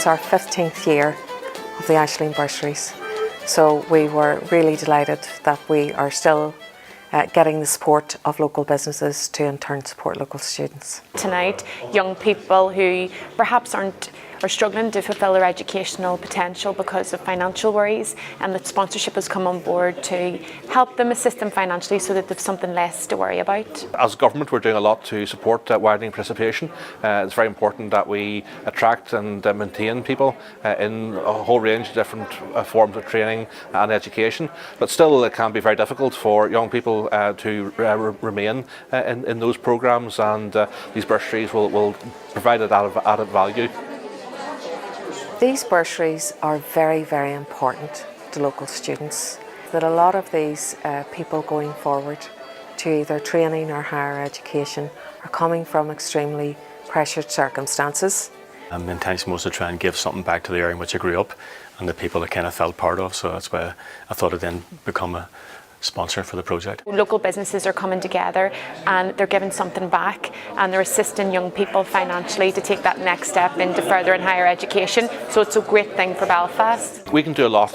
it's our 15th year of the Aisling Bursaries. So we were really delighted that we are still getting the support of local businesses to in turn support local students. Tonight, young people who perhaps are struggling to fulfil their educational potential because of financial worries, and that sponsorship has come on board to help them, assist them financially so that they've something less to worry about. As government, we're doing a lot to support widening participation. It's very important that we attract and maintain people in a whole range of different forms of training and education, but still it can be very difficult for young people to remain in those programmes, and these bursaries will provide added value. These bursaries are very, very important to local students. That a lot of these people going forward to either training or higher education are coming from extremely pressured circumstances. The intention was to try and give something back to the area in which I grew up and the people I kind of felt part of, so that's why I thought I'd then become a sponsor for the project. Local businesses are coming together and they're giving something back, and they're assisting young people financially to take that next step into further and higher education, so it's a great thing for Belfast. We can do a lot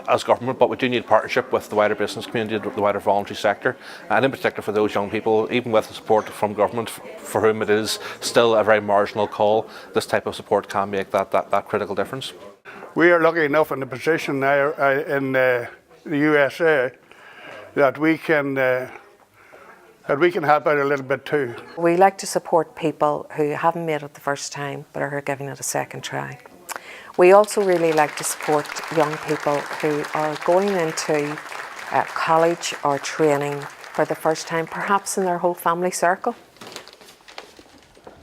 as government, but we do need partnership with the wider business community, the wider voluntary sector, and in particular for those young people, even with the support from government for whom it is still a very marginal call, this type of support can make that critical difference. We are lucky enough in the position now in the USA that we can help out a little bit too. We like to support people who haven't made it the first time but are giving it a second try. We also really like to support young people who are going into college or training for the first time, perhaps in their whole family circle.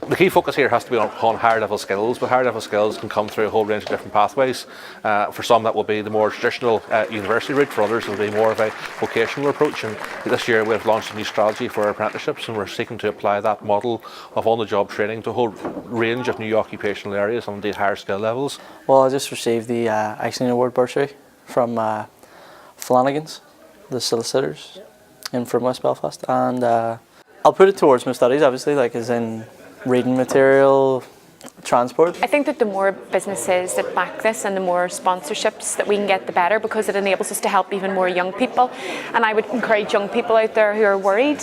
The key focus here has to be on higher level skills, but higher level skills can come through a whole range of different pathways. For some that will be the more traditional university route, for others it will be more of a vocational approach, and this year we've launched a new strategy for apprenticeships, and we're seeking to apply that model of on-the-job training to a whole range of new occupational areas and indeed higher skill levels. Well, I just received the Aisling Award Bursary from Flanagan's, the solicitors in from West Belfast, and I'll put it towards my studies, obviously, like as in reading material, transport. I think that the more businesses that back this and the more sponsorships that we can get, the better, because it enables us to help even more young people. And I would encourage young people out there who are worried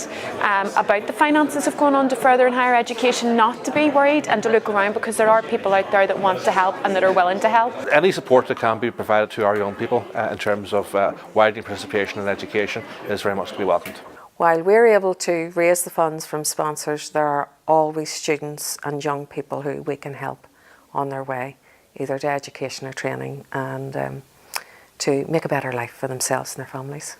about the finances of going on to further and higher education not to be worried and to look around, because there are people out there that want to help and that are willing to help. Any support that can be provided to our young people in terms of widening participation in education is very much to be welcomed. While we're able to raise the funds from sponsors, there are always students and young people who we can help on their way, either to education or training, and to make a better life for themselves and their families.